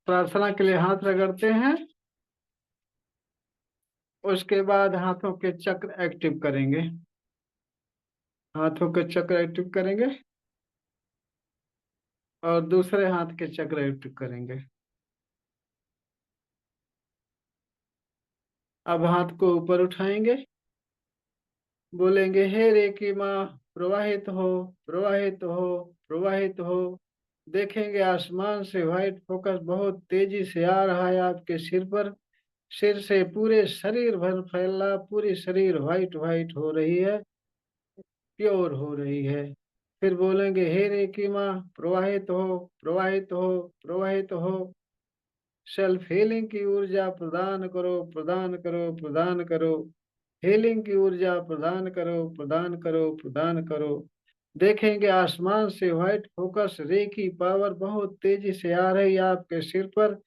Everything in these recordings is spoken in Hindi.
प्रार्थना के लिए हाथ रगड़ते हैं। उसके बाद हाथों के चक्र एक्टिव करेंगे। हाथों के चक्र एक्टिव करेंगे और दूसरे हाथ के चक्र एक्टिव करेंगे। अब हाथ को ऊपर उठाएंगे, बोलेंगे हे रेकी माँ प्रवाहित हो, प्रवाहित हो, प्रवाहित हो। देखेंगे आसमान से व्हाइट फोकस बहुत तेजी से आ रहा है आपके सिर पर। सिर से पूरे शरीर भर फैला, पूरी शरीर व्हाइट व्हाइट हो रही है, प्योर हो रही है। फिर बोलेंगे हे रेकी माँ प्रवाहित हो, प्रवाहित हो, प्रवाहित हो। सेल्फ हीलिंग की ऊर्जा प्रदान करो, प्रदान करो, प्रदान करो। हीलिंग की ऊर्जा प्रदान करो, प्रदान करो, प्रदान करो। देखेंगे आसमान से व्हाइट फोकस रे की पावर बहुत तेजी से आ रही है आपके सिर पर।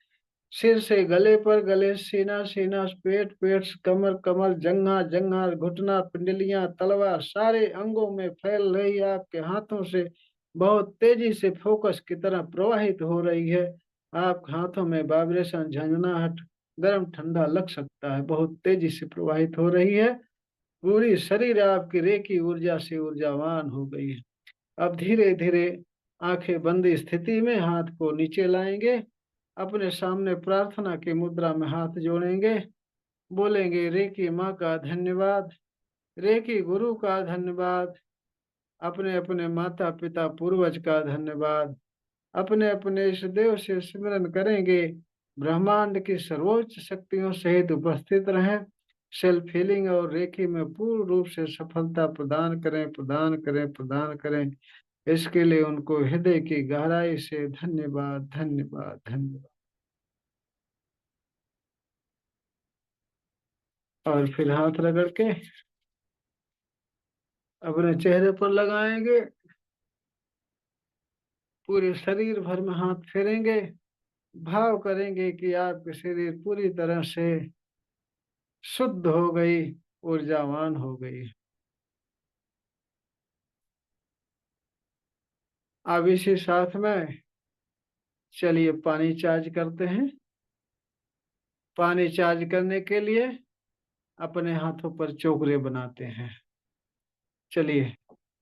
सिर से गले पर, गले से सीना, सीना से पेट, पेट से कमर, कमर जंघा, जंघा घुटना, पिंडलियां, तलवा सारे अंगों में फैल रही है आपके हाथों से। बहुत तेजी से फोकस की तरह प्रवाहित हो रही है। आप हाथों में वाइब्रेशन, झंझनाहट, गर्म ठंडा लग सकता है। बहुत तेजी से प्रवाहित हो रही है। पूरी शरीर आपकी रेकी ऊर्जा से ऊर्जावान हो गई है। अब धीरे धीरे आंखें बंद स्थिति में हाथ को नीचे लाएंगे। अपने सामने प्रार्थना की मुद्रा में हाथ जोड़ेंगे। बोलेंगे रेकी माँ का धन्यवाद, रेकी गुरु का धन्यवाद, अपने अपने माता पिता पूर्वज का धन्यवाद। अपने अपने इष्ट देव से स्मरण करेंगे। ब्रह्मांड की सर्वोच्च शक्तियों सहित उपस्थित रहें। सेल्फ हीलिंग और रेकी में पूर्ण रूप से सफलता प्रदान करें, प्रदान करें, प्रदान करें। इसके लिए उनको हृदय की गहराई से धन्यवाद, धन्यवाद, धन्यवाद। और फिर हाथ रगड़ के अपने चेहरे पर लगाएंगे। पूरे शरीर भर में हाथ फेरेंगे। भाव करेंगे कि आपकी शरीर पूरी तरह से शुद्ध हो गई, ऊर्जावान हो गई। अब इसी साथ में चलिए पानी चार्ज करते हैं। पानी चार्ज करने के लिए अपने हाथों पर चोकरे बनाते हैं। चलिए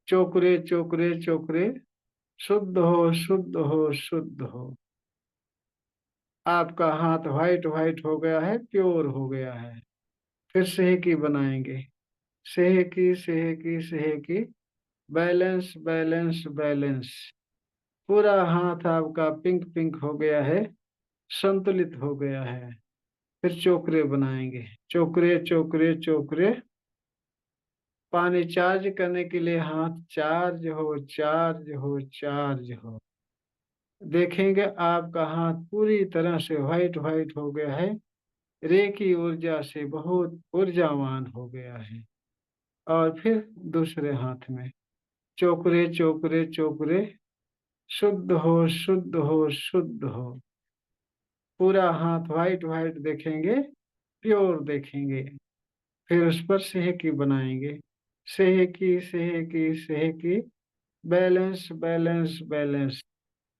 चोकरे, चोकरे, चोकरे। शुद्ध हो, शुद्ध हो, शुद्ध हो। आपका हाथ व्हाइट व्हाइट हो गया है, प्योर हो गया है। फिर सेहकी बनाएंगे। सेहकी, सेहकी, सेहकी। Balance, balance, balance. पूरा हाथ आपका पिंक पिंक हो गया है, संतुलित हो गया है। फिर चोकरे बनाएंगे। चोकरे, चोकरे, चोकरे। पानी चार्ज करने के लिए हाथ चार्ज हो, चार्ज हो, चार्ज हो। देखेंगे आपका हाथ पूरी तरह से व्हाइट व्हाइट हो गया है। रे की ऊर्जा से बहुत ऊर्जावान हो गया है। और फिर दूसरे हाथ में चोकरे, चोकरे, चोकरे। शुद्ध हो, शुद्ध हो, शुद्ध हो। पूरा हाथ व्हाइट व्हाइट देखेंगे, प्योर देखेंगे। फिर उस पर सेहकी बनाएंगे। सेहकी, सेहकी, सेहकी। Balance, balance, balance.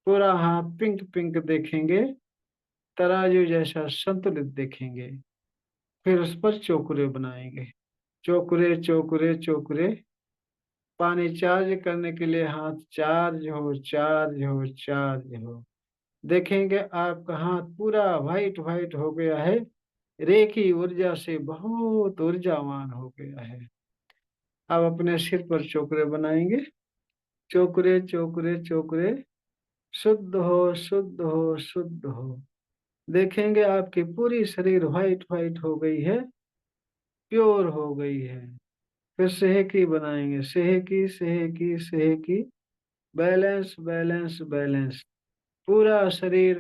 पूरा हाथ पिंक पिंक देखेंगे, तराजू जैसा संतुलित देखेंगे। फिर उस पर चोकरे बनाएंगे। चोकरे, चोकरे, चोकरे। पानी चार्ज करने के लिए हाथ चार्ज हो, चार्ज हो, चार्ज हो। देखेंगे आपका हाथ पूरा व्हाइट व्हाइट हो गया है। रेखी ऊर्जा से बहुत ऊर्जावान हो गया है। अब अपने सिर पर चोकरे बनाएंगे। चोकरे, चोकरे, चोकरे। शुद्ध हो, शुद्ध हो, शुद्ध हो। देखेंगे आपकी पूरी शरीर व्हाइट व्हाइट हो गई है, प्योर हो गई है। फिर सेहकी बनाएंगे। सेहकी, सेहकी, सेहकी। Balance, balance, balance. पूरा शरीर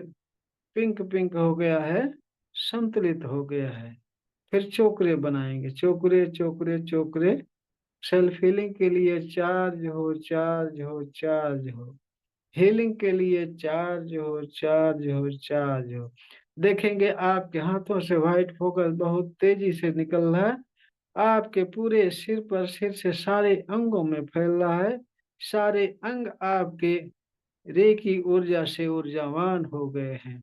पिंक पिंक हो गया है, संतुलित हो गया है। फिर चोकरे बनाएंगे। चोकरे, चोकरे, चोकरे। सेल्फ हीलिंग के लिए चार्ज हो, चार्ज हो, चार्ज हो। हीलिंग के लिए चार्ज हो, चार्ज हो, चार्ज हो। देखेंगे आपके हाथों से व्हाइट फोकस बहुत तेजी से निकल रहा है। आपके पूरे सिर पर, सिर से सारे अंगों में फैल रहा है। सारे अंग आपके रे की ऊर्जा से ऊर्जावान हो गए हैं।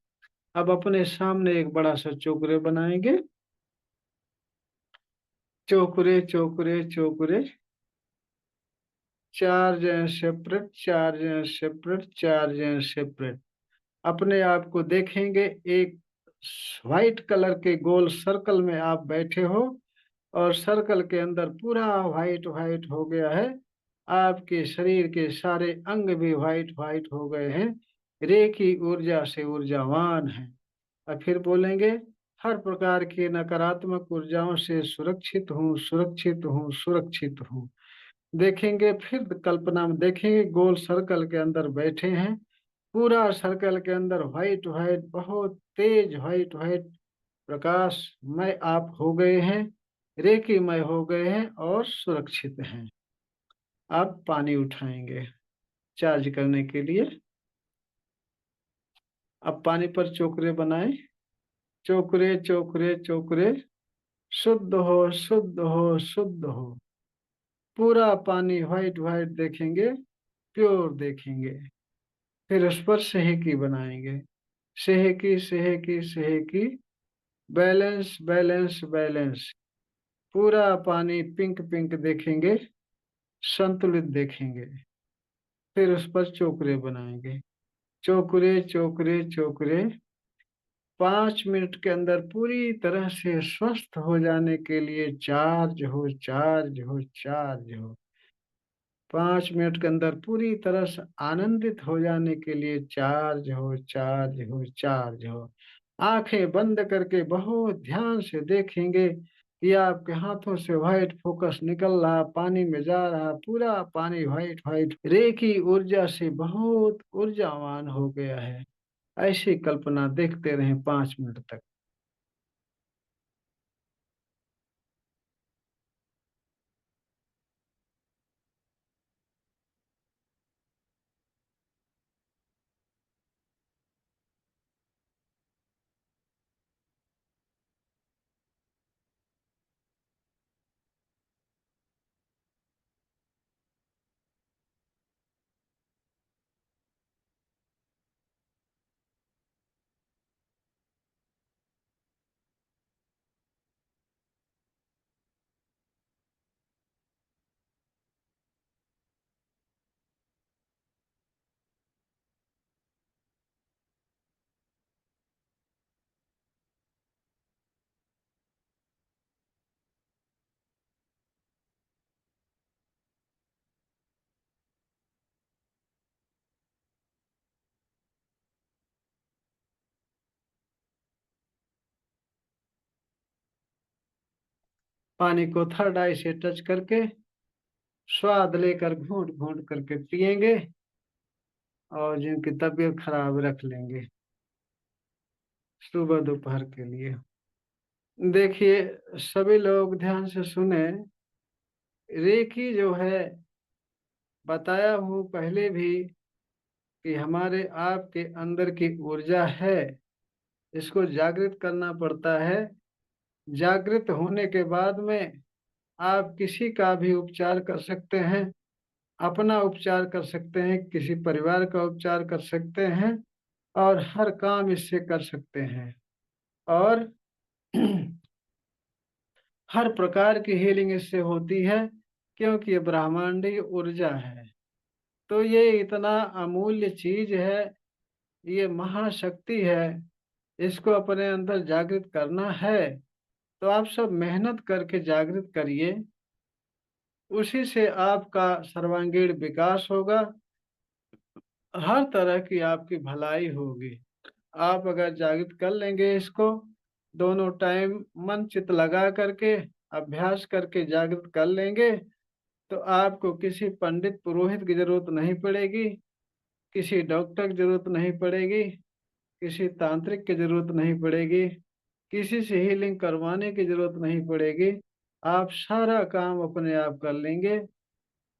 अब अपने सामने एक बड़ा सा चोकरे बनाएंगे। चोकरे चोकरे चोकरे, चार जन सेपरेट, चार जन सेपरेट, चार जन सेपरेट। अपने आप को देखेंगे, एक व्हाइट कलर के गोल सर्कल में आप बैठे हो, और सर्कल के अंदर पूरा व्हाइट व्हाइट हो गया है। आपके शरीर के सारे अंग भी व्हाइट व्हाइट हो गए हैं। रे की ऊर्जा से ऊर्जावान है। और फिर बोलेंगे, हर प्रकार की नकारात्मक ऊर्जाओं से सुरक्षित हूँ, सुरक्षित हूँ, सुरक्षित हूँ। देखेंगे, फिर कल्पना में देखेंगे गोल सर्कल के अंदर बैठे हैं। पूरा सर्कल के अंदर व्हाइट व्हाइट, बहुत तेज व्हाइट व्हाइट प्रकाश मय आप हो गए हैं, रेकीमय हो गए हैं और सुरक्षित हैं। आप पानी उठाएंगे चार्ज करने के लिए। अब पानी पर चोकरे बनाएं। चोकरे चोकरे चोकरे, शुद्ध हो, शुद्ध हो, शुद्ध हो। पूरा पानी व्हाइट व्हाइट देखेंगे, प्योर देखेंगे। फिर उस पर सेहकी बनाएंगे। सेहकी सेहकी सेहकी, बैलेंस बैलेंस बैलेंस। पूरा पानी पिंक पिंक देखेंगे, संतुलित देखेंगे। फिर उस पर चोकरे बनाएंगे। चोकरे चोकरे चोकरे, 5 मिनट के अंदर पूरी तरह से स्वस्थ हो जाने के लिए चार्ज हो, चार्ज हो, चार्ज हो। 5 मिनट के अंदर पूरी तरह से आनंदित हो जाने के लिए चार्ज हो, चार्ज हो, चार्ज हो। आंखें बंद करके बहुत ध्यान से देखेंगे कि आपके हाथों से व्हाइट फोकस निकल रहा, पानी में जा रहा, पूरा पानी व्हाइट व्हाइट रे की ऊर्जा से बहुत ऊर्जावान हो गया है। ऐसी कल्पना देखते रहें 5 मिनट तक। पानी को थर्ड आई से टच करके स्वाद लेकर घूंट घूंट करके पिएंगे, और जिनकी तबीयत खराब रख लेंगे सुबह दोपहर के लिए। देखिए, सभी लोग ध्यान से सुने। रेकी जो है, बताया हूँ पहले भी कि हमारे आपके अंदर की ऊर्जा है, इसको जागृत करना पड़ता है। जागृत होने के बाद में आप किसी का भी उपचार कर सकते हैं, अपना उपचार कर सकते हैं, किसी परिवार का उपचार कर सकते हैं, और हर काम इससे कर सकते हैं। और हर प्रकार की हीलिंग इससे होती है, क्योंकि ये ब्रह्मांडीय ऊर्जा है। तो ये इतना अमूल्य चीज है, ये महाशक्ति है। इसको अपने अंदर जागृत करना है, तो आप सब मेहनत करके जागृत करिए। उसी से आपका सर्वांगीण विकास होगा, हर तरह की आपकी भलाई होगी। आप अगर जागृत कर लेंगे इसको, दोनों टाइम मन चित लगा करके अभ्यास करके जागृत कर लेंगे, तो आपको किसी पंडित पुरोहित की जरूरत नहीं पड़ेगी, किसी डॉक्टर की जरूरत नहीं पड़ेगी, किसी तांत्रिक की जरूरत नहीं पड़ेगी, किसी से हीलिंग करवाने की जरूरत नहीं पड़ेगी। आप सारा काम अपने आप कर लेंगे।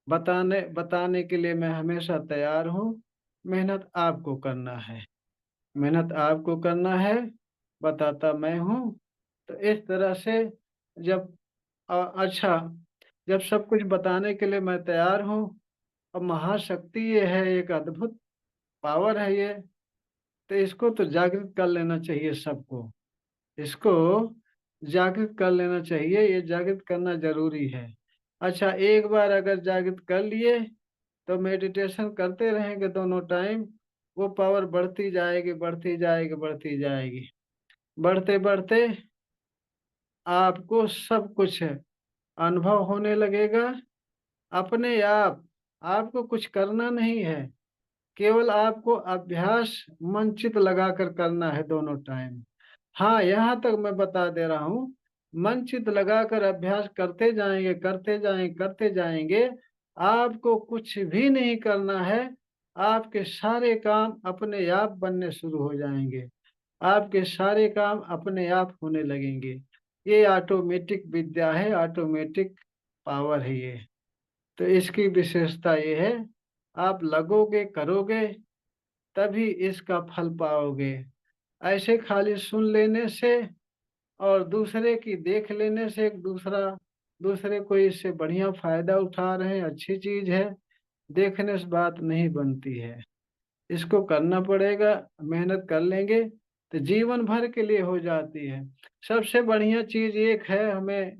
बताने बताने के लिए मैं हमेशा तैयार हूँ। मेहनत आपको करना है, मेहनत आपको करना है, बताता मैं हूँ। तो इस तरह से जब अच्छा, जब सब कुछ बताने के लिए मैं तैयार हूँ, और महाशक्ति ये है, एक अद्भुत पावर है ये। तो इसको तो जागृत कर लेना चाहिए सबको, इसको जागृत कर लेना चाहिए, ये जागृत करना जरूरी है। अच्छा, एक बार अगर जागृत कर लिए तो मेडिटेशन करते रहेंगे दोनों टाइम, वो पावर बढ़ती जाएगी बढ़ती जाएगी बढ़ती जाएगी। बढ़ते बढ़ते आपको सब कुछ अनुभव होने लगेगा अपने आप। आपको कुछ करना नहीं है, केवल आपको अभ्यास मन चित लगाकर करना है दोनों टाइम। हाँ, यहाँ तक मैं बता दे रहा हूँ, मन चित लगाकर अभ्यास करते जाएंगे करते जाएंगे करते जाएंगे, आपको कुछ भी नहीं करना है, आपके सारे काम अपने आप बनने शुरू हो जाएंगे, आपके सारे काम अपने आप होने लगेंगे। ये ऑटोमेटिक विद्या है, ऑटोमेटिक पावर है ये। तो इसकी विशेषता ये है, आप लगोगे करोगे तभी इसका फल पाओगे। ऐसे खाली सुन लेने से और दूसरे की देख लेने से, एक दूसरे कोई इससे बढ़िया फायदा उठा रहे हैं, अच्छी चीज है, देखने से बात नहीं बनती है। इसको करना पड़ेगा, मेहनत कर लेंगे तो जीवन भर के लिए हो जाती है। सबसे बढ़िया चीज एक है, हमें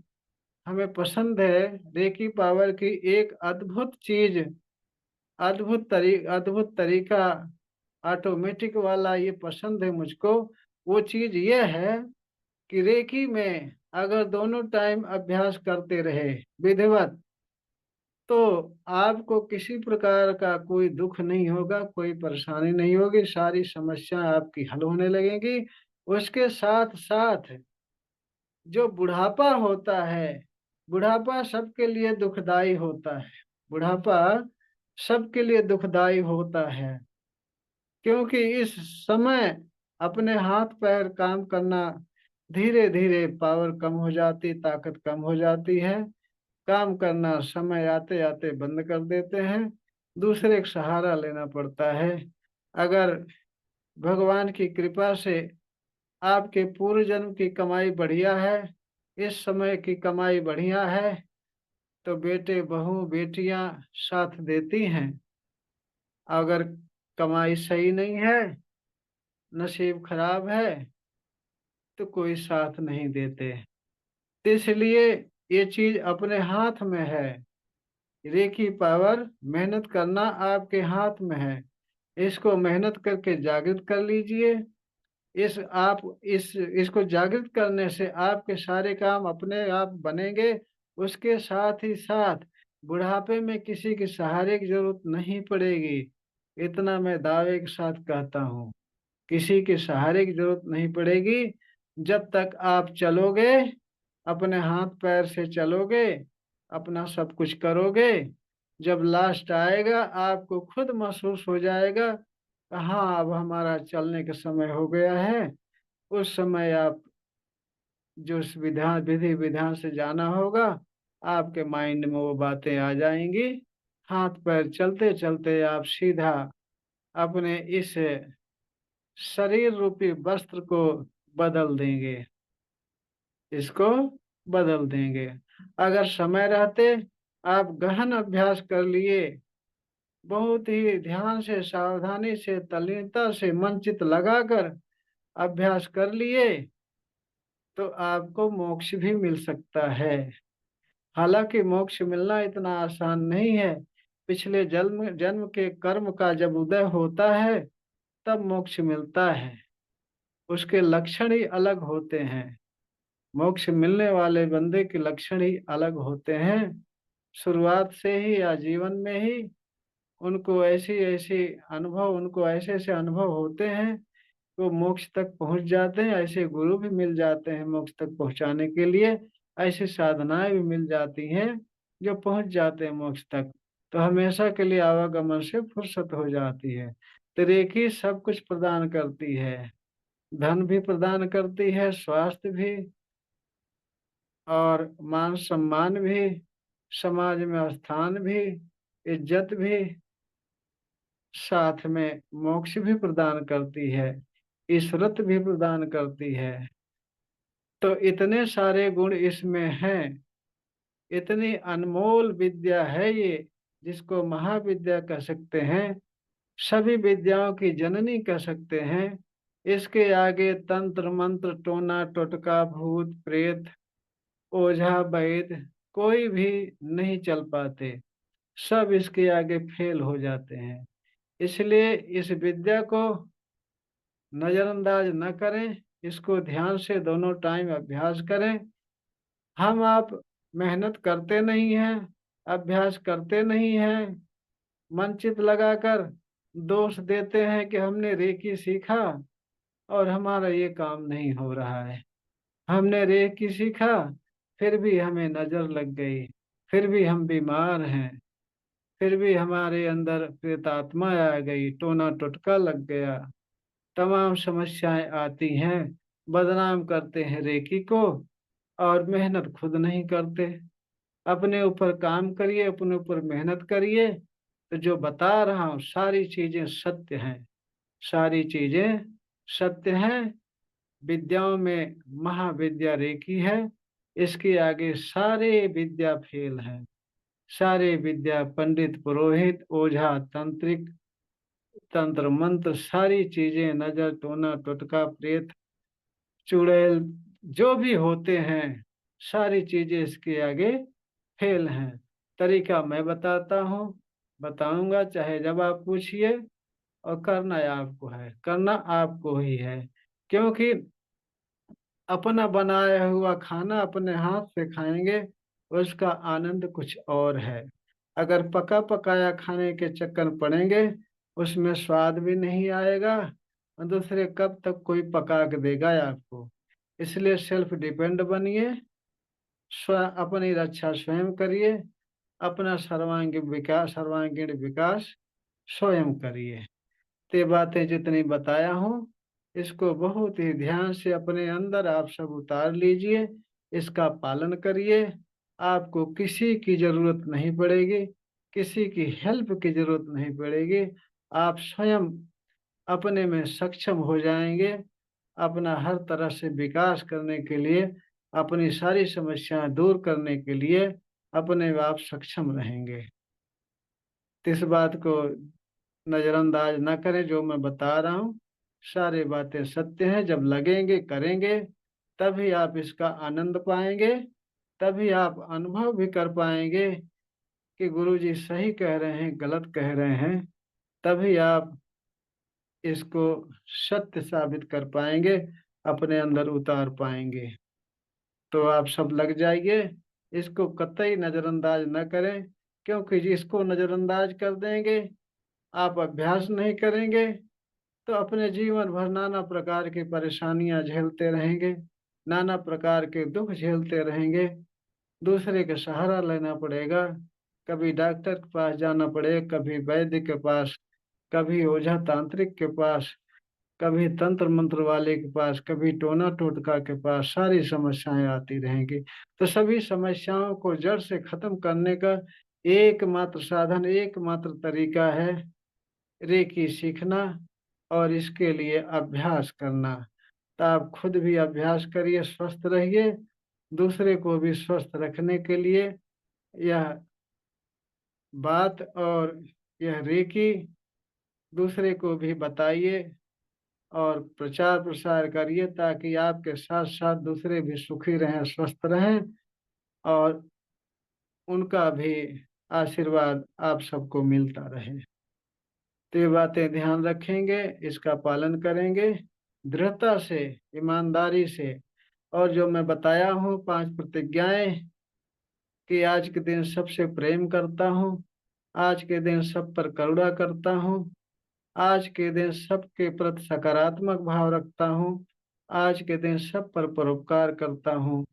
हमें पसंद है रेकी पावर की एक अद्भुत चीज, अद्भुत तरीका ऑटोमेटिक वाला ये पसंद है मुझको। वो चीज ये है कि रेकी में अगर दोनों टाइम अभ्यास करते रहे विधिवत, तो आपको किसी प्रकार का कोई दुख नहीं होगा, कोई परेशानी नहीं होगी, सारी समस्या आपकी हल होने लगेंगी। उसके साथ साथ जो बुढ़ापा होता है, बुढ़ापा सबके लिए दुखदाई होता है, बुढ़ापा सबके लिए दुखदाई होता है, क्योंकि इस समय अपने हाथ पैर काम करना, धीरे धीरे पावर कम हो जाती, ताकत कम हो जाती है, काम करना समय आते आते बंद कर देते हैं, दूसरे का सहारा लेना पड़ता है। अगर भगवान की कृपा से आपके पूर्व जन्म की कमाई बढ़िया है, इस समय की कमाई बढ़िया है, तो बेटे बहू बेटियां साथ देती हैं। अगर कमाई सही नहीं है, नसीब खराब है, तो कोई साथ नहीं देते। तो इसलिए ये चीज अपने हाथ में है, रेकी पावर मेहनत करना आपके हाथ में है। इसको मेहनत करके जागृत कर लीजिए। इसको जागृत करने से आपके सारे काम अपने आप बनेंगे। उसके साथ ही साथ बुढ़ापे में किसी के सहारे की जरूरत नहीं पड़ेगी, इतना मैं दावे के साथ कहता हूँ। किसी के सहारे की जरूरत नहीं पड़ेगी, जब तक आप चलोगे, अपने हाथ पैर से चलोगे, अपना सब कुछ करोगे, जब लास्ट आएगा आपको खुद महसूस हो जाएगा, हाँ अब हमारा चलने का समय हो गया है। उस समय आप जो उस विधि विधान से जाना होगा, आपके माइंड में वो बातें आ जाएंगी। हाथ पैर चलते चलते आप सीधा अपने इस शरीर रूपी वस्त्र को बदल देंगे, इसको बदल देंगे। अगर समय रहते आप गहन अभ्यास कर लिए, बहुत ही ध्यान से सावधानी से तल्लीनता से मन चित लगाकर अभ्यास कर लिए, तो आपको मोक्ष भी मिल सकता है। हालांकि मोक्ष मिलना इतना आसान नहीं है, पिछले जन्म जन्म के कर्म का जब उदय होता है तब मोक्ष मिलता है, उसके लक्षण ही अलग होते हैं। मोक्ष मिलने वाले बंदे के लक्षण ही अलग होते हैं। शुरुआत से ही या जीवन में ही उनको ऐसे ऐसे अनुभव होते हैं, वो मोक्ष तक पहुंच जाते हैं। ऐसे गुरु भी मिल जाते हैं मोक्ष तक पहुंचाने के लिए, ऐसी साधनाएं भी मिल जाती हैं जो पहुंच जाते हैं मोक्ष तक। तो हमेशा के लिए आवागमन से फुर्सत हो जाती है। तो रेकी सब कुछ प्रदान करती है, धन भी प्रदान करती है, स्वास्थ्य भी, और मान सम्मान भी, समाज में स्थान भी, इज्जत भी, साथ में मोक्ष भी प्रदान करती है, ईश्वरत्व भी प्रदान करती है। तो इतने सारे गुण इसमें हैं, इतनी अनमोल विद्या है ये, जिसको महाविद्या कह सकते हैं। सभी विद्याओं की जननी कह सकते हैं। इसके आगे तंत्र मंत्र टोना टोटका भूत प्रेत ओझा वैद्य कोई भी नहीं चल पाते, सब इसके आगे फेल हो जाते हैं। इसलिए इस विद्या को नजरअंदाज न करें, इसको ध्यान से दोनों टाइम अभ्यास करें। हम आप मेहनत करते नहीं हैं, अभ्यास करते नहीं हैं, मन चित लगाकर दोष देते हैं कि हमने रेकी सीखा और हमारा ये काम नहीं हो रहा है। हमने रेकी सीखा, फिर भी हमें नजर लग गई, फिर भी हम बीमार हैं, फिर भी हमारे अंदर प्रेतात्मा आ गई, टोना टोटका लग गया, तमाम समस्याएं आती हैं। बदनाम करते हैं रेकी को और मेहनत खुद नहीं करते। अपने ऊपर काम करिए, अपने ऊपर मेहनत करिए, तो जो बता रहा हूँ सारी चीजें सत्य हैं, सारी चीजें सत्य हैं। विद्याओं में महाविद्या रेकी है, इसके आगे सारे विद्या फेल हैं। सारे विद्या पंडित पुरोहित ओझा तांत्रिक तंत्र मंत्र सारी चीजें नजर टोना टोटका प्रेत चुड़ैल जो भी होते हैं, सारी चीजें इसके आगे फेल हैं। तरीका मैं बताता हूँ, बताऊंगा, चाहे जब आप पूछिए। और करना आपको है, करना आपको ही है, क्योंकि अपना बनाया हुआ खाना अपने हाथ से खाएंगे, उसका आनंद कुछ और है। अगर पका पकाया खाने के चक्कर में पड़ेंगे, उसमें स्वाद भी नहीं आएगा और दूसरे कब तक कोई पका के देगा आपको। इसलिए सेल्फ डिपेंड बनिए, स्व अपनी रक्षा स्वयं करिए, अपना सर्वांगीण विकास स्वयं करिए। ते बातें जितनी बताया हूँ, इसको बहुत ही ध्यान से अपने अंदर आप सब उतार लीजिए, इसका पालन करिए। आपको किसी की जरूरत नहीं पड़ेगी, किसी की हेल्प की जरूरत नहीं पड़ेगी। आप स्वयं अपने में सक्षम हो जाएंगे, अपना हर तरह से विकास करने के लिए, अपनी सारी समस्याएं दूर करने के लिए अपने आप सक्षम रहेंगे। इस बात को नजरअंदाज न करें, जो मैं बता रहा हूँ सारी बातें सत्य हैं। जब लगेंगे करेंगे, तभी आप इसका आनंद पाएंगे, तभी आप अनुभव भी कर पाएंगे कि गुरुजी सही कह रहे हैं गलत कह रहे हैं। तभी आप इसको सत्य साबित कर पाएंगे, अपने अंदर उतार पाएंगे। तो आप सब लग जाइए, इसको कतई नजरअंदाज न करें, क्योंकि जिसको नजरअंदाज कर देंगे, आप अभ्यास नहीं करेंगे, तो अपने जीवन भर नाना प्रकार की परेशानियां झेलते रहेंगे, नाना प्रकार के दुख झेलते रहेंगे। दूसरे का सहारा लेना पड़ेगा, कभी डॉक्टर के पास जाना पड़ेगा, कभी वैद्य के पास, कभी ओझा तांत्रिक के पास, कभी तंत्र मंत्र वाले के पास, कभी टोना टोटका के पास। सारी समस्याएं आती रहेंगी। तो सभी समस्याओं को जड़ से खत्म करने का एकमात्र साधन, एकमात्र तरीका है रेकी सीखना और इसके लिए अभ्यास करना। तो आप खुद भी अभ्यास करिए, स्वस्थ रहिए, दूसरे को भी स्वस्थ रखने के लिए यह बात और यह रेकी दूसरे को भी बताइए और प्रचार प्रसार करिए, ताकि आपके साथ साथ दूसरे भी सुखी रहें, स्वस्थ रहें और उनका भी आशीर्वाद आप सबको मिलता रहे। तो ये बातें ध्यान रखेंगे, इसका पालन करेंगे दृढ़ता से, ईमानदारी से। और जो मैं बताया हूँ 5 प्रतिज्ञाएं, कि आज के दिन सबसे प्रेम करता हूँ, आज के दिन सब पर करुणा करता हूँ, आज के दिन सबके प्रति सकारात्मक भाव रखता हूँ, आज के दिन सब पर परोपकार करता हूँ,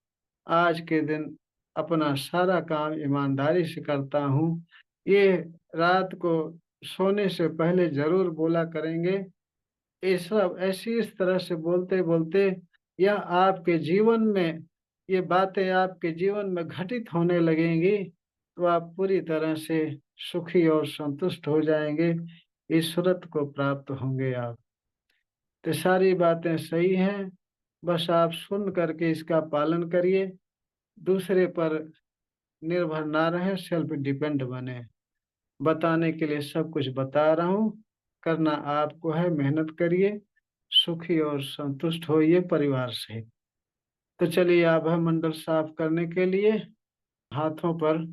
आज के दिन अपना सारा काम ईमानदारी से करता हूँ। ये रात को सोने से पहले जरूर बोला करेंगे। ये सब ऐसी इस तरह से बोलते बोलते यह आपके जीवन में, ये बातें आपके जीवन में घटित होने लगेंगी, तो आप पूरी तरह से सुखी और संतुष्ट हो जाएंगे, ईश्वरत्व को प्राप्त होंगे आप। तो सारी बातें सही हैं, बस आप सुन करके इसका पालन करिए, दूसरे पर निर्भर ना रहें, सेल्फ डिपेंड बने। बताने के लिए सब कुछ बता रहा हूँ, करना आपको है, मेहनत करिए, सुखी और संतुष्ट होइए परिवार से। तो चलिए आभा मंडल साफ करने के लिए हाथों पर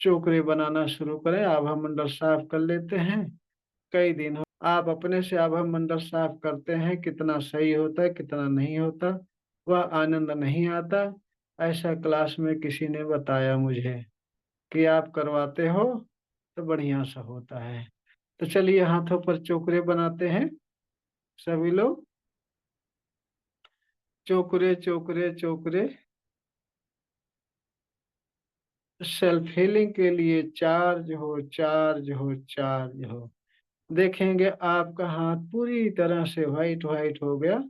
चोकरे बनाना शुरू करें। आभा मंडल साफ कर लेते हैं। कई दिन हो आप अपने से आभा मंडल साफ करते हैं, कितना सही होता है कितना नहीं होता, वह आनंद नहीं आता। ऐसा क्लास में किसी ने बताया मुझे कि आप करवाते हो तो बढ़िया सा होता है। तो चलिए हाथों पर चोकरे बनाते हैं सभी लोग। चोकरे चोकरे चोकरे, सेल्फ हीलिंग के लिए चार्ज हो चार्ज हो चार्ज हो। देखेंगे आपका हाथ पूरी तरह से व्हाइट व्हाइट हो गया,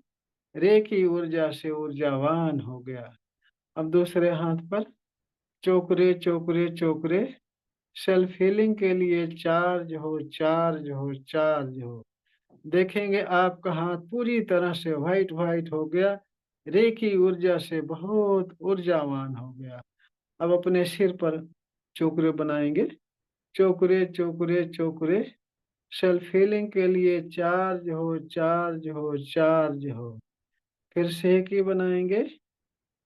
रेखी ऊर्जा से ऊर्जावान हो गया। अब दूसरे हाथ पर चोकरे चोकरे चोकरे, सेल्फ हीलिंग के लिए चार्ज हो चार्ज हो चार्ज हो। देखेंगे आपका हाथ पूरी तरह से व्हाइट व्हाइट हो गया, रेखी ऊर्जा से बहुत ऊर्जावान हो गया। अब अपने सिर पर चोकरे बनाएंगे। चोकरे चोकरे चोकरे, सेल्फ हीलिंग के लिए चार्ज हो चार्ज हो चार्ज हो। फिर सेहकी बनाएंगे,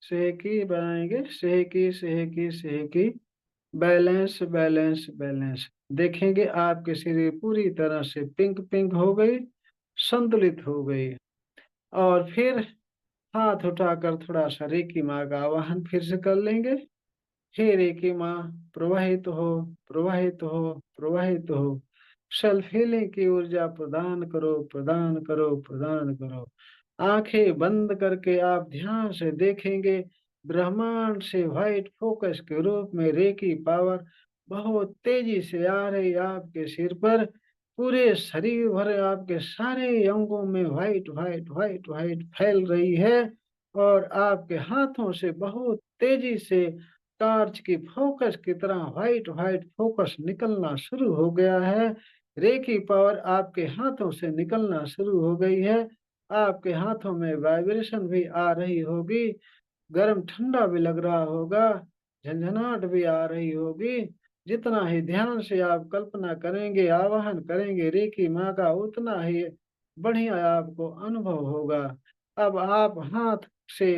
सेहकी बनाएंगे, सेहकी सेहकी सेहकी, बैलेंस बैलेंस बैलेंस। देखेंगे आपके शरीर पूरी तरह से पिंक पिंक हो गई, संतुलित हो गई। और फिर हाथ उठाकर थोड़ा सा रेकी माँ का आवाहन फिर से कर लेंगे। हे रेकी माँ, प्रवाहित हो प्रवाहित हो प्रवाहित हो, सेल्फ हीलिंग की ऊर्जा प्रदान करो प्रदान करो प्रदान करो। आंखें बंद करके आप ध्यान से देखेंगे, ब्रह्मांड से व्हाइट फोकस के रूप में रेकी पावर बहुत तेजी से आ रही आपके सिर पर, पूरे शरीर भर आपके सारे अंगों में व्हाइट व्हाइट व्हाइट व्हाइट फैल रही है। और आपके हाथों से बहुत तेजी से टॉर्च की फोकस की तरह व्हाइट व्हाइट फोकस निकलना शुरू हो गया है। रेकी पावर आपके हाथों से निकलना शुरू हो गई है। आपके हाथों में वाइब्रेशन भी आ रही होगी, गर्म ठंडा भी लग रहा होगा, झंझनाहट भी आ रही होगी। जितना ही ध्यान से आप कल्पना करेंगे, आवाहन करेंगे रेकी माँ का, उतना ही बढ़िया आपको अनुभव होगा। अब आप हाथ से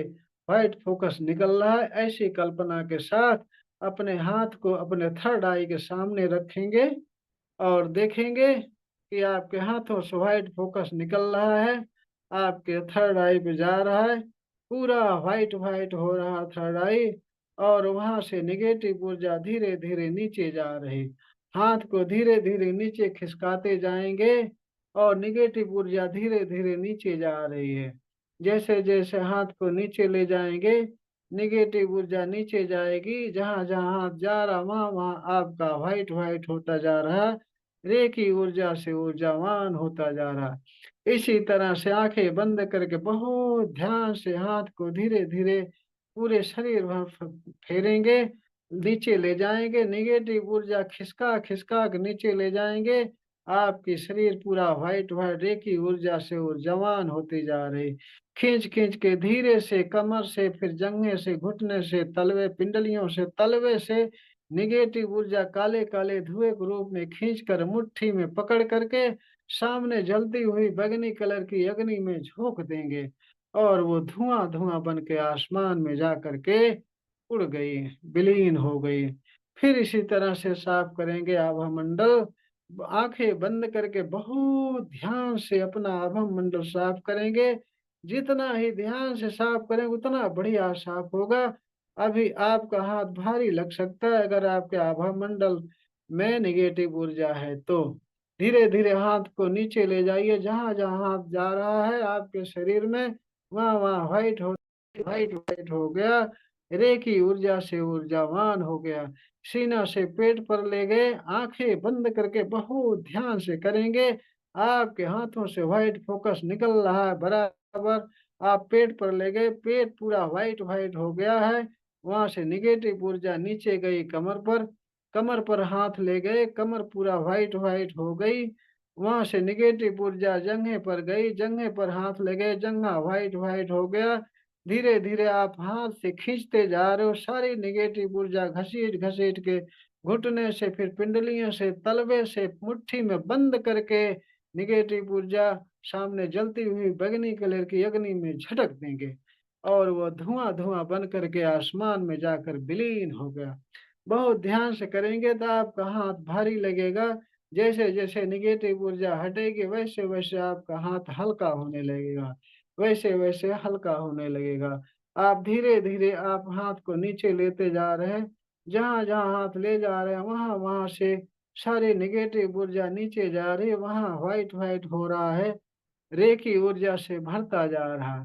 व्हाइट फोकस निकल रहा है, ऐसी कल्पना के साथ अपने हाथ को अपने थर्ड आई के सामने रखेंगे और देखेंगे कि आपके हाथों से व्हाइट फोकस निकल रहा है, आपके थर्ड आई पे जा रहा है, पूरा व्हाइट व्हाइट हो रहा थर्ड आई। और वहां से निगेटिव ऊर्जा धीरे धीरे नीचे जा रही। हाथ को धीरे धीरे नीचे खिसकाते जाएंगे और निगेटिव ऊर्जा धीरे धीरे नीचे जा रही है। जैसे जैसे हाथ को नीचे ले जाएंगे, निगेटिव ऊर्जा नीचे जाएगी, जहां जहां हाथ जा रहा वहां वहां आपका व्हाइट व्हाइट होता जा रहा, रेखी ऊर्जा से ऊर्जावान होता जा रहा। इसी तरह से आंखें बंद करके बहुत ध्यान से हाथ को धीरे धीरे पूरे शरीर भर फेरेंगे, नीचे ले जाएंगे, निगेटिव ऊर्जा खिसका खिसका के नीचे ले जाएंगे। आपकी शरीर पूरा व्हाइट व्हाइट रेखी ऊर्जा से ऊर्जावान होती जा रही। खींच खींच के धीरे से कमर से, फिर जंघे से, घुटने से, तलवे पिंडलियों से, तलवे से निगेटिव ऊर्जा काले काले धुएं के रूप में खींचकर मुट्ठी में पकड़ करके सामने जलती हुई बैंगनी कलर की अग्नि में झोंक देंगे और वो धुआं धुआं बन के आसमान में जा करके उड़ गई, विलीन हो गई। फिर इसी तरह से साफ करेंगे आभा मंडल। आंखें बंद करके बहुत ध्यान से अपना आभा मंडल साफ करेंगे। जितना ही ध्यान से साफ करेंगे उतना बढ़िया साफ होगा। अभी आपका हाथ भारी लग सकता है अगर आपके आभा मंडल में निगेटिव ऊर्जा है तो। धीरे धीरे हाथ को नीचे ले जाइए, जहां जहां हाथ जा रहा है आपके शरीर में वहां वहां व्हाइट व्हाइट हो गया, रेखी ऊर्जा से ऊर्जावान हो गया। सीना से पेट पर ले गए, आंखें बंद करके बहुत ध्यान से करेंगे। आपके हाथों से व्हाइट फोकस निकल रहा है बराबर। आप पेट पर ले गए, पेट पूरा व्हाइट व्हाइट हो गया है। वहां से निगेटिव ऊर्जा नीचे गई कमर पर, कमर पर हाथ ले गए, कमर पूरा व्हाइट व्हाइट हो गई। वहां से निगेटिव ऊर्जा जंघे पर गई, जंघे पर हाथ ले गए, जंघा व्हाइट व्हाइट हो गया। धीरे धीरे आप हाथ से खींचते जा रहे हो, सारी निगेटिव ऊर्जा घसीट घसीट के घुटने से, फिर पिंडलियों से, तलवे से मुट्ठी में बंद करके निगेटिव ऊर्जा सामने जलती हुई बैंगनी कलर की अग्नि में झटक देंगे और वो धुआं धुआं बन करके आसमान में जाकर विलीन हो गया। बहुत ध्यान से करेंगे तो आपका हाथ भारी लगेगा। जैसे जैसे निगेटिव ऊर्जा हटेगी वैसे वैसे आपका हाथ हल्का होने लगेगा, वैसे वैसे हल्का होने लगेगा। आप धीरे धीरे आप हाथ को नीचे लेते जा रहे हैं। जहां जहां हाथ ले जा रहे हैं वहां वहां से सारी निगेटिव ऊर्जा नीचे जा रही है। वहां व्हाइट व्हाइट हो रहा है, रेखी ऊर्जा से भरता जा रहा,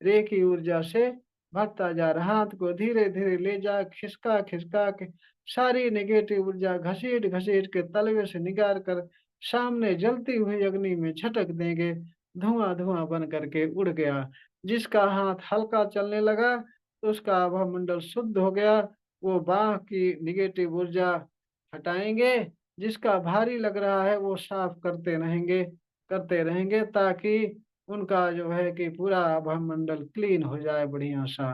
रेखी ऊर्जा से भरता जा रहा। हाथ को धीरे धीरे ले जा खिसका खिसका के सारी नेगेटिव ऊर्जा घसीट घसीट के तलवे से निकाल कर सामने जलती हुई अग्नि में झटक देंगे। धुआं धुआं बन करके उड़ गया। जिसका हाथ हल्का चलने लगा तो उसका आभा मंडल शुद्ध हो गया। वो बाह की निगेटिव ऊर्जा हटाएंगे। जिसका भारी लग रहा है वो साफ करते रहेंगे ताकि उनका जो है कि पूरा आभा मंडल क्लीन हो जाए बढ़िया सा।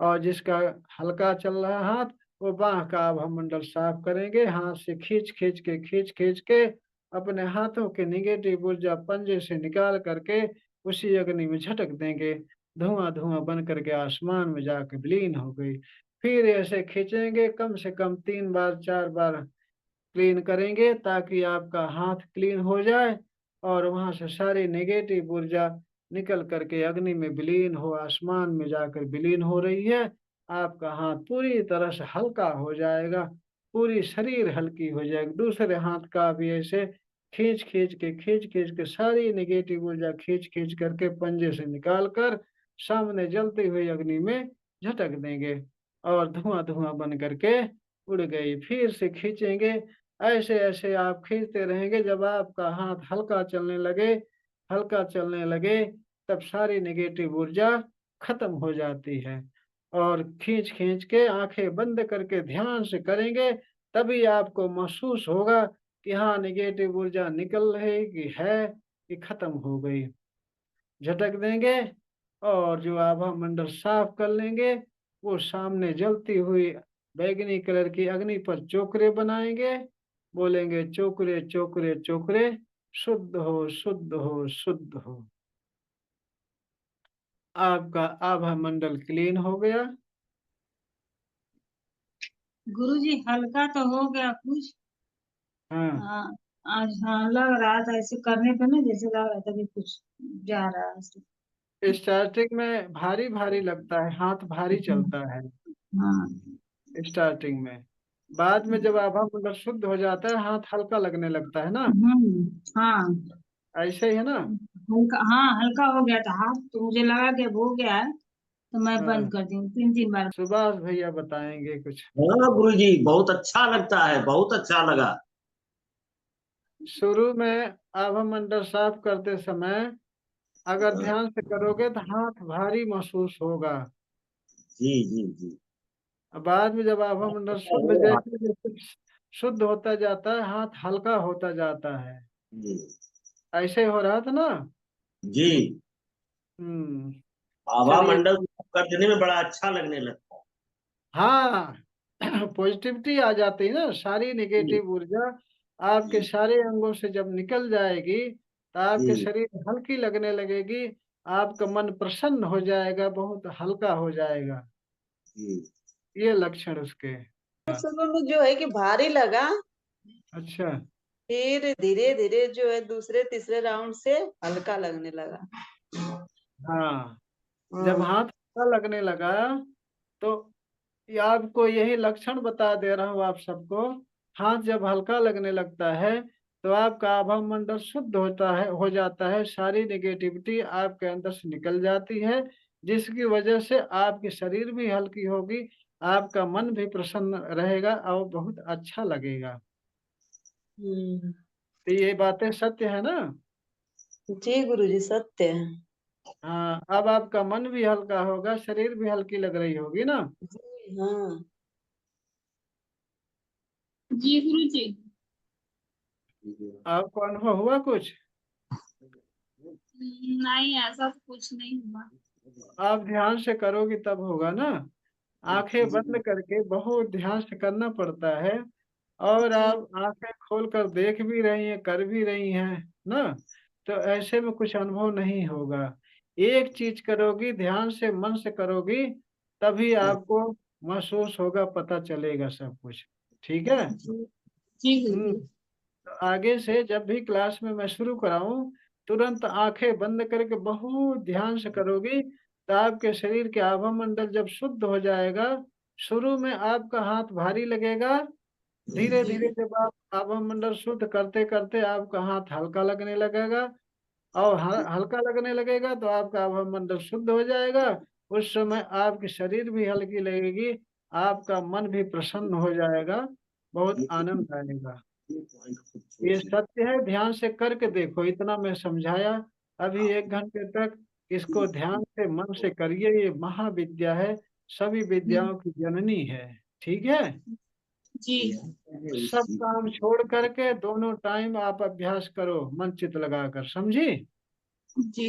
और जिसका हल्का चल रहा हाथ वो बाह का आभा मंडल साफ करेंगे। हाथ से खींच खींच के अपने हाथों के निगेटिव ऊर्जा पंजे से निकाल करके उसी अग्नि में झटक देंगे। धुआं धुआं बन करके आसमान में जाकर विलीन हो गई। फिर ऐसे खींचेंगे कम से कम 3 बार 4 बार क्लीन करेंगे ताकि आपका हाथ क्लीन हो जाए और वहां से सारी नेगेटिव ऊर्जा निकल करके अग्नि में विलीन हो, आसमान में जाकर विलीन हो रही है। आपका हाथ पूरी तरह से हल्का हो जाएगा, पूरी शरीर हल्की हो जाएगी। दूसरे हाथ का भी ऐसे खींच खींच के सारी नेगेटिव ऊर्जा खींच खींच करके पंजे से निकाल कर सामने जलती हुई अग्नि में झटक देंगे और धुआं धुआं बन करके उड़ गई। फिर से खींचेंगे। ऐसे ऐसे आप खींचते रहेंगे। जब आपका हाथ हल्का चलने लगे तब सारी नेगेटिव ऊर्जा खत्म हो जाती है। और खींच खींच के आंखें बंद करके ध्यान से करेंगे तभी आपको महसूस होगा कि हाँ नेगेटिव ऊर्जा निकल रही कि है कि खत्म हो गई। झटक देंगे और जो आभा मंडल साफ कर लेंगे। वो सामने जलती हुई बैगनी कलर की अग्नि पर चोकरे बनाएंगे। बोलेंगे चोकरे चोकरे चोकरे, शुद्ध हो शुद्ध हो शुद्ध हो। आपका आभा मंडल क्लीन हो गया। गुरुजी हल्का तो हो गया कुछ। हाँ, हाँ, आज हाँ लग रहा था ऐसे करने पे ना, जैसे लग रहा था कि कुछ जा रहा है ऐसे। स्टार्टिंग में भारी भारी लगता है, हाथ भारी चलता है हाँ। स्टार्टिंग में। बाद में जब आभा मंडल शुद्ध हो जाता है हाथ हल्का लगने लगता है ना। हाँ। ऐसे ही है ना। हल्का, हाँ हल्का हो गया था हाथ, तो मुझे लगा कि अब हो गया है, तो मैं हाँ, बंद कर दी हूँ 3 3 बार। सुभाष भैया बताएंगे कुछ। हाँ गुरु जी, बहुत अच्छा लगता है, बहुत अच्छा लगा। शुरू में आभा मंडल साफ करते समय अगर ध्यान से करोगे तो हाथ भारी महसूस होगा। जी जी जी। बाद में जब आभा मंडल शुद्ध जैसे जैसे शुद्ध होता जाता है हाथ हल्का होता जाता है। जी ऐसे हो रहा था ना। जी। हम्म। आभा चलिए। मंडल कर देने में बड़ा अच्छा लगने लगता है। हाँ पॉजिटिविटी आ जाती है ना, सारी जी नेगेटिव ऊर्जा आपके जी सारे अंगों से जब निकल जाएगी तो आपके जी शरीर हल्की लगने लगेगी। आपका मन प्रसन्न हो जाएगा, बहुत हल्का हो जाएगा। जी। ये लक्षण उसके। उस समय में जो है कि भारी लगा, अच्छा। फिर धीरे धीरे जो है दूसरे तीसरे राउंड से हल्का लगने लगा। हाँ, जब हाँ। हाथ हल्का लगने लगा तो ये आपको यही लक्षण बता दे रहा हूँ आप सबको। हाथ जब हल्का लगने लगता है तो आपका आभा मंडल शुद्ध होता है, हो जाता है। सारी नेगेटिविटी आपके अंदर से निकल जाती है जिसकी वजह से आपकी शरीर भी हल्की होगी, आपका मन भी प्रसन्न रहेगा और बहुत अच्छा लगेगा। हम्म। तो ये बातें सत्य है ना। जी गुरुजी सत्य है। हाँ, अब आपका मन भी हल्का होगा, शरीर भी हल्की लग रही होगी ना। जी हाँ। जी गुरु जी। आपको अनुभव हुआ कुछ। नहीं, ऐसा तो कुछ नहीं हुआ। आप ध्यान से करोगे तब होगा ना। आंखें बंद करके बहुत ध्यान से करना पड़ता है। और आप आंखें खोलकर देख भी रही हैं, कर भी रही हैं ना, तो ऐसे में कुछ अनुभव नहीं होगा। एक चीज करोगी, ध्यान से मन से करोगी, तभी आपको महसूस होगा, पता चलेगा सब कुछ। ठीक है। जी हम्म। गुरुजी। तो आगे से जब भी क्लास में मैं शुरू कराऊं, तुरंत आंखें बंद करके बहुत ध्यान से करोगी, तो आपके शरीर के आभा मंडल जब शुद्ध हो जाएगा, शुरू में आपका हाथ भारी लगेगा, धीरे धीरे जब आप आभा मंडल शुद्ध करते करते आपका हाथ हल्का लगने लगेगा, और हल्का लगने लगेगा तो आपका आभा मंडल शुद्ध हो जाएगा। उस समय आपकी शरीर भी हल्की लगेगी, आपका मन भी प्रसन्न हो जाएगा, बहुत आनंद आएगा। ये सत्य है, ध्यान से करके देखो। इतना मैं समझाया, अभी 1 घंटे तक इसको ध्यान से मन से करिए। ये महाविद्या है, सभी विद्याओं की जननी है। ठीक है। जी सब काम छोड़ करके दोनों टाइम आप अभ्यास करो, मन चित लगाकर। समझी? जी।